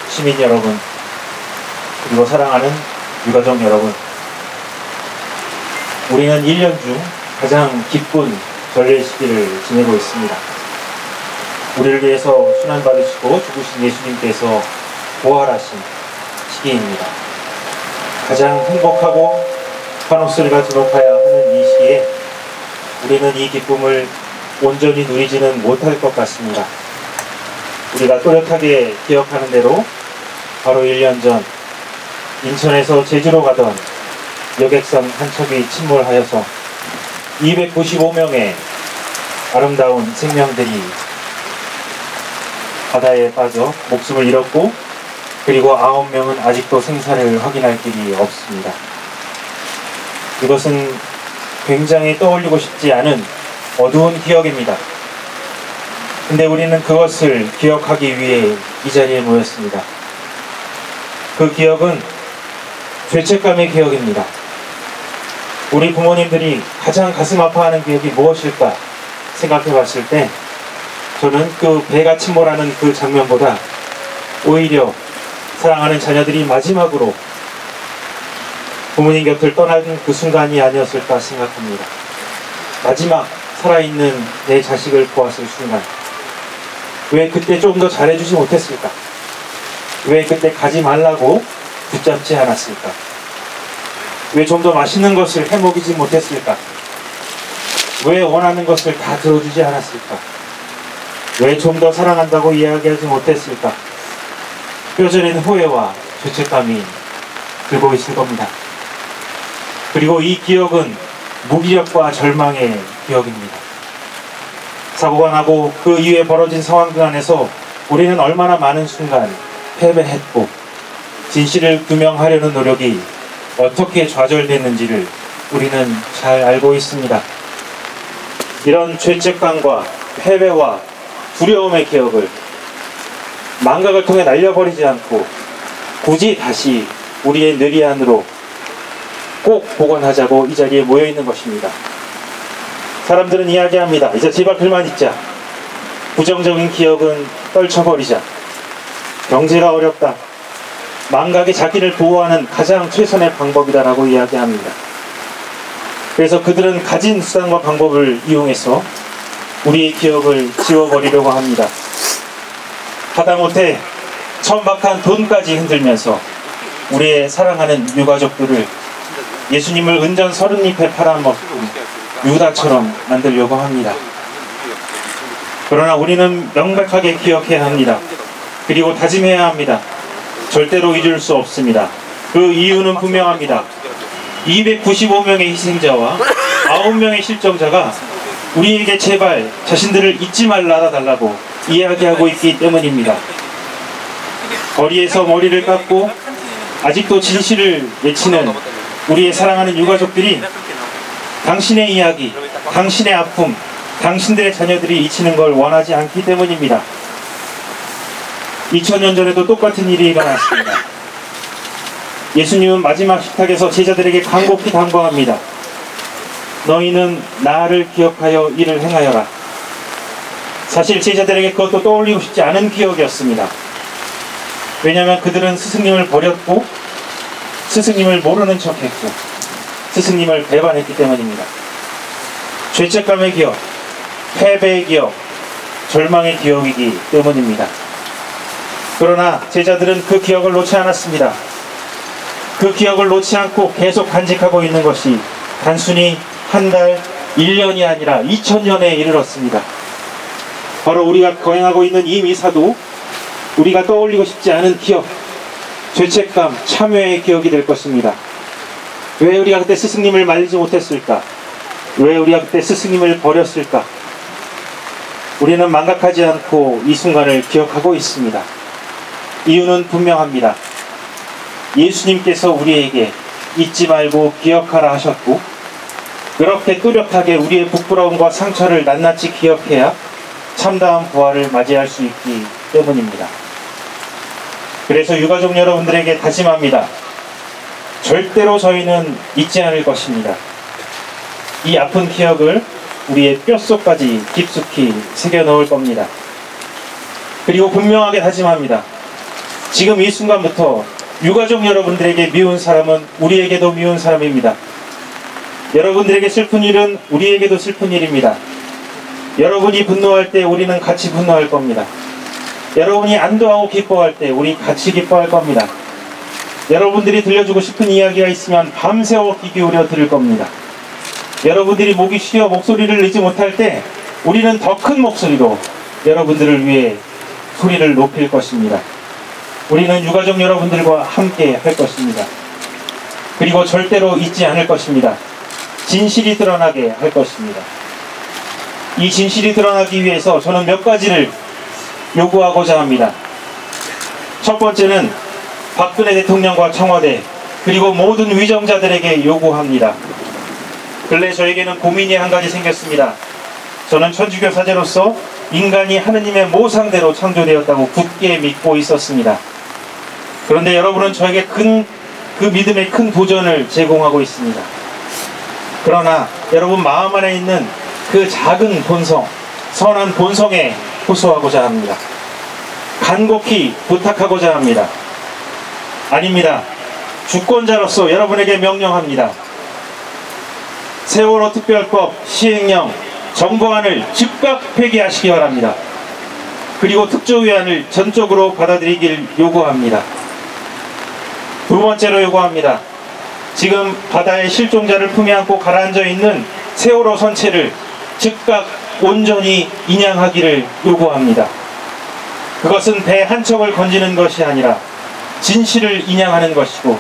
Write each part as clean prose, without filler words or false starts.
시민 여러분, 그리고 사랑하는 유가족 여러분, 우리는 1년 중 가장 기쁜 전례 시기를 지내고 있습니다. 우리를 위해서 순환받으시고 죽으신 예수님께서 부활하신 시기입니다. 가장 행복하고 한옥소리가 드높아야 하는 이 시기에 우리는 이 기쁨을 온전히 누리지는 못할 것 같습니다. 우리가 또렷하게 기억하는 대로 바로 1년 전 인천에서 제주로 가던 여객선 한 척이 침몰하여서 295명의 아름다운 생명들이 바다에 빠져 목숨을 잃었고, 그리고 9명은 아직도 생사를 확인할 길이 없습니다. 이것은 굉장히 떠올리고 싶지 않은 어두운 기억입니다. 근데 우리는 그것을 기억하기 위해 이 자리에 모였습니다. 그 기억은 죄책감의 기억입니다. 우리 부모님들이 가장 가슴 아파하는 기억이 무엇일까 생각해 봤을 때, 저는 그 배가 침몰하는 그 장면보다 오히려 사랑하는 자녀들이 마지막으로 부모님 곁을 떠나는 그 순간이 아니었을까 생각합니다. 마지막 살아있는 내 자식을 보았을 순간, 왜 그때 좀 더 잘해주지 못했을까? 왜 그때 가지 말라고 붙잡지 않았을까? 왜 좀 더 맛있는 것을 해먹이지 못했을까? 왜 원하는 것을 다 들어주지 않았을까? 왜 좀 더 사랑한다고 이야기하지 못했을까? 뼈저린 후회와 죄책감이 들고 있을 겁니다. 그리고 이 기억은 무기력과 절망의 기억입니다. 사고가 나고 그 이후에 벌어진 상황들 안에서 우리는 얼마나 많은 순간 패배했고, 진실을 규명하려는 노력이 어떻게 좌절됐는지를 우리는 잘 알고 있습니다. 이런 죄책감과 패배와 두려움의 기억을 망각을 통해 날려버리지 않고 굳이 다시 우리의 뇌리 안으로 꼭 복원하자고 이 자리에 모여있는 것입니다. 사람들은 이야기합니다. 이제 제발 그만 있자. 부정적인 기억은 떨쳐버리자. 경제가 어렵다. 망각이 자기를 보호하는 가장 최선의 방법이다라고 이야기합니다. 그래서 그들은 가진 수단과 방법을 이용해서 우리의 기억을 지워버리려고 합니다. 하다못해 천박한 돈까지 흔들면서 우리의 사랑하는 유가족들을 예수님을 은전 30잎에 팔아먹고 유다처럼 만들려고 합니다. 그러나 우리는 명백하게 기억해야 합니다. 그리고 다짐해야 합니다. 절대로 잊을 수 없습니다. 그 이유는 분명합니다. 295명의 희생자와 9명의 실종자가 우리에게 제발 자신들을 잊지 말아달라고 이야기하고 있기 때문입니다. 거리에서 머리를 깎고 아직도 진실을 외치는 우리의 사랑하는 유가족들이 당신의 이야기, 당신의 아픔, 당신들의 자녀들이 잊히는 걸 원하지 않기 때문입니다. 2000년 전에도 똑같은 일이 일어났습니다. 예수님은 마지막 식탁에서 제자들에게 간곡히 당부합니다. 너희는 나를 기억하여 이를 행하여라. 사실 제자들에게 그것도 떠올리고 싶지 않은 기억이었습니다. 왜냐하면 그들은 스승님을 버렸고 스승님을 모르는 척했고 스승님을 배반했기 때문입니다. 죄책감의 기억, 패배의 기억, 절망의 기억이기 때문입니다. 그러나 제자들은 그 기억을 놓지 않았습니다. 그 기억을 놓지 않고 계속 간직하고 있는 것이 단순히 한 달, 1년이 아니라 2000년에 이르렀습니다. 바로 우리가 거행하고 있는 이 미사도 우리가 떠올리고 싶지 않은 기억, 죄책감, 참회의 기억이 될 것입니다. 왜 우리가 그때 스승님을 말리지 못했을까? 왜 우리가 그때 스승님을 버렸을까? 우리는 망각하지 않고 이 순간을 기억하고 있습니다. 이유는 분명합니다. 예수님께서 우리에게 잊지 말고 기억하라 하셨고, 그렇게 뚜렷하게 우리의 부끄러움과 상처를 낱낱이 기억해야 참다운 부활을 맞이할 수 있기 때문입니다. 그래서 유가족 여러분들에게 다짐합니다. 절대로 저희는 잊지 않을 것입니다. 이 아픈 기억을 우리의 뼛속까지 깊숙이 새겨 넣을 겁니다. 그리고 분명하게 다짐합니다. 지금 이 순간부터 유가족 여러분들에게 미운 사람은 우리에게도 미운 사람입니다. 여러분들에게 슬픈 일은 우리에게도 슬픈 일입니다. 여러분이 분노할 때 우리는 같이 분노할 겁니다. 여러분이 안도하고 기뻐할 때 우리 같이 기뻐할 겁니다. 여러분들이 들려주고 싶은 이야기가 있으면 밤새워 귀 기울여 들을 겁니다. 여러분들이 목이 쉬어 목소리를 내지 못할 때 우리는 더 큰 목소리로 여러분들을 위해 소리를 높일 것입니다. 우리는 유가족 여러분들과 함께 할 것입니다. 그리고 절대로 잊지 않을 것입니다. 진실이 드러나게 할 것입니다. 이 진실이 드러나기 위해서 저는 몇 가지를 요구하고자 합니다. 첫 번째는 박근혜 대통령과 청와대 그리고 모든 위정자들에게 요구합니다. 근래 저에게는 고민이 한 가지 생겼습니다. 저는 천주교 사제로서 인간이 하느님의 모상대로 창조되었다고 굳게 믿고 있었습니다. 그런데 여러분은 저에게 그 믿음의 큰 도전을 제공하고 있습니다. 그러나 여러분 마음 안에 있는 그 작은 본성, 선한 본성에 호소하고자 합니다. 간곡히 부탁하고자 합니다. 아닙니다. 주권자로서 여러분에게 명령합니다. 세월호 특별법 시행령 정보안을 즉각 폐기하시기 바랍니다. 그리고 특조위안을 전적으로 받아들이길 요구합니다. 두 번째로 요구합니다. 지금 바다의 실종자를 품에 안고 가라앉아 있는 세월호 선체를 즉각 온전히 인양하기를 요구합니다. 그것은 배 한 척을 건지는 것이 아니라 진실을 인양하는 것이고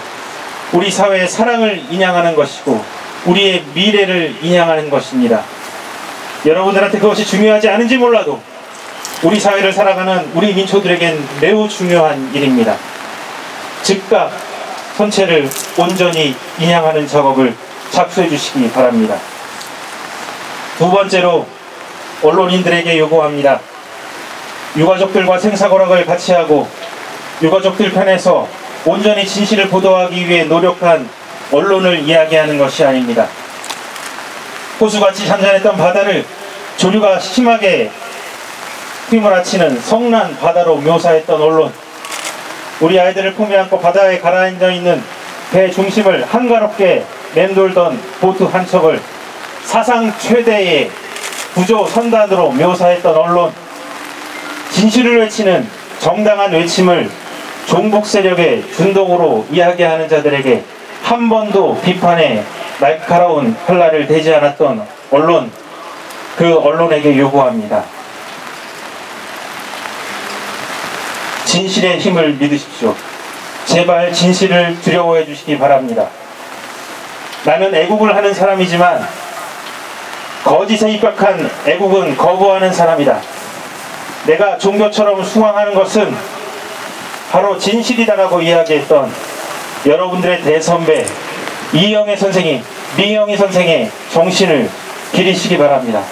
우리 사회의 사랑을 인양하는 것이고 우리의 미래를 인양하는 것입니다. 여러분들한테 그것이 중요하지 않은지 몰라도 우리 사회를 살아가는 우리 민초들에겐 매우 중요한 일입니다. 즉각 선체를 온전히 인양하는 작업을 착수해 주시기 바랍니다. 두 번째로 언론인들에게 요구합니다. 유가족들과 생사고락을 같이 하고 유가족들 편에서 온전히 진실을 보도하기 위해 노력한 언론을 이야기하는 것이 아닙니다. 호수같이 잔잔했던 바다를 조류가 심하게 휘몰아치는 성난 바다로 묘사했던 언론, 우리 아이들을 품에 안고 바다에 가라앉아 있는 배 중심을 한가롭게 맴돌던 보트 한 척을 사상 최대의 구조 선단으로 묘사했던 언론, 진실을 외치는 정당한 외침을 종북 세력의 준동으로 이야기하는 자들에게 한 번도 비판의 날카로운 칼날을 대지 않았던 언론, 그 언론에게 요구합니다. 진실의 힘을 믿으십시오. 제발 진실을 두려워해 주시기 바랍니다. 나는 애국을 하는 사람이지만 거짓에 입각한 애국은 거부하는 사람이다. 내가 종교처럼 숭앙하는 것은 바로 진실이다라고 이야기했던 여러분들의 대선배 이영애 선생이, 미영희 선생의 정신을 기리시기 바랍니다.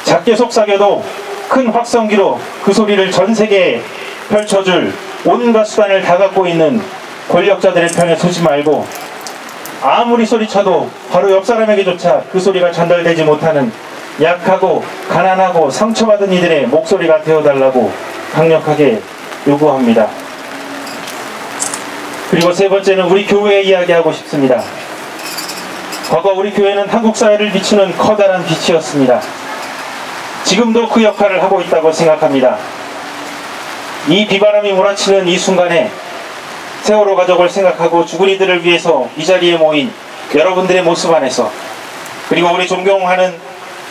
작게 속삭여도 큰 확성기로 그 소리를 전 세계에 펼쳐줄 온갖 수단을 다 갖고 있는 권력자들의 편에 서지 말고 아무리 소리쳐도 바로 옆 사람에게조차 그 소리가 전달되지 못하는 약하고 가난하고 상처받은 이들의 목소리가 되어달라고 강력하게 요구합니다. 그리고 세 번째는 우리 교회에 이야기하고 싶습니다. 과거 우리 교회는 한국 사회를 비추는 커다란 빛이었습니다. 지금도 그 역할을 하고 있다고 생각합니다. 이 비바람이 몰아치는 이 순간에 세월호 가족을 생각하고 죽은 이들을 위해서 이 자리에 모인 여러분들의 모습 안에서, 그리고 우리 존경하는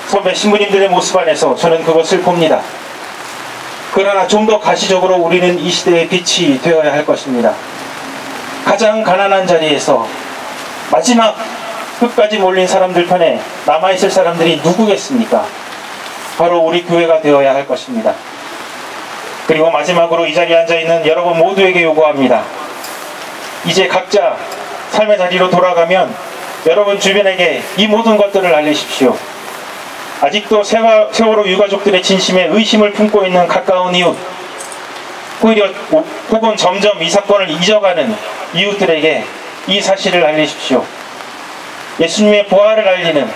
선배 신부님들의 모습 안에서 저는 그것을 봅니다. 그러나 좀 더 가시적으로 우리는 이 시대의 빛이 되어야 할 것입니다. 가장 가난한 자리에서 마지막 끝까지 몰린 사람들 편에 남아있을 사람들이 누구겠습니까? 바로 우리 교회가 되어야 할 것입니다. 그리고 마지막으로 이 자리에 앉아있는 여러분 모두에게 요구합니다. 이제 각자 삶의 자리로 돌아가면 여러분 주변에게 이 모든 것들을 알리십시오. 아직도 세월호 유가족들의 진심에 의심을 품고 있는 가까운 이웃, 혹은 점점 이 사건을 잊어가는 이웃들에게 이 사실을 알리십시오. 예수님의 부활을 알리는,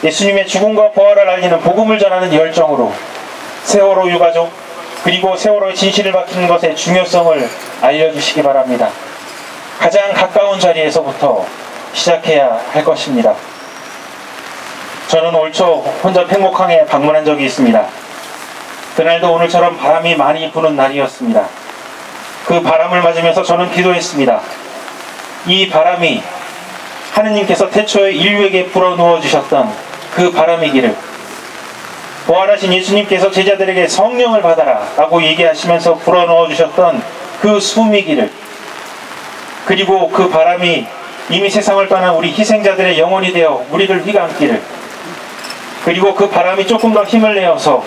예수님의 죽음과 부활을 알리는 복음을 전하는 열정으로 세월호 유가족, 그리고 세월호의 진실을 밝히는 것의 중요성을 알려주시기 바랍니다. 가장 가까운 자리에서부터 시작해야 할 것입니다. 저는 올 초 혼자 팽목항에 방문한 적이 있습니다. 그날도 오늘처럼 바람이 많이 부는 날이었습니다. 그 바람을 맞으면서 저는 기도했습니다. 이 바람이 하느님께서 태초에 인류에게 불어넣어 주셨던 그 바람이기를, 부활하신 예수님께서 제자들에게 성령을 받아라 라고 얘기하시면서 불어넣어 주셨던 그 숨이기를, 그리고 그 바람이 이미 세상을 떠난 우리 희생자들의 영혼이 되어 우리를 휘감기를, 그리고 그 바람이 조금 더 힘을 내어서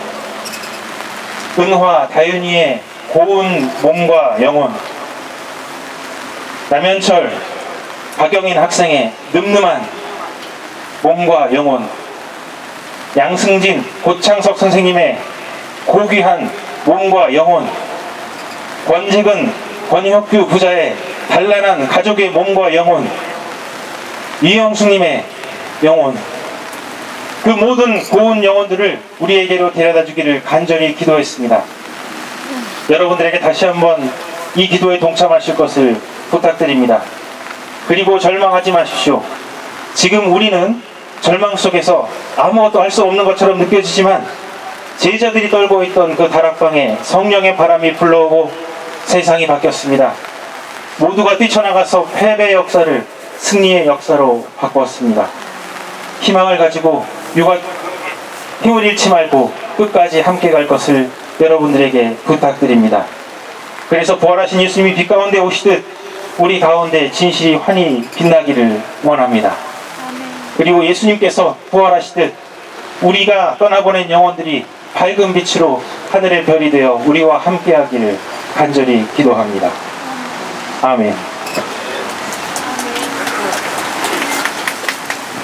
은화, 다윤이의 고운 몸과 영혼, 남현철, 박영인 학생의 늠름한 몸과 영혼, 양승진, 고창석 선생님의 고귀한 몸과 영혼, 권직은, 권혁규 부자의 단란한 가족의 몸과 영혼, 이영숙님의 영혼, 그 모든 고운 영혼들을 우리에게로 데려다 주기를 간절히 기도했습니다. 여러분들에게 다시 한번 이 기도에 동참하실 것을 부탁드립니다. 그리고 절망하지 마십시오. 지금 우리는 절망 속에서 아무것도 할 수 없는 것처럼 느껴지지만, 제자들이 떨고 있던 그 다락방에 성령의 바람이 불러오고 세상이 바뀌었습니다. 모두가 뛰쳐나가서 패배의 역사를 승리의 역사로 바꾸었습니다. 희망을 가지고 힘을 잃지 말고 끝까지 함께 갈 것을 여러분들에게 부탁드립니다. 그래서 부활하신 예수님이 빛 가운데 오시듯 우리 가운데 진실이 환히 빛나기를 원합니다. 그리고 예수님께서 부활하시듯 우리가 떠나보낸 영혼들이 밝은 빛으로 하늘의 별이 되어 우리와 함께하기를 간절히 기도합니다. 아멘.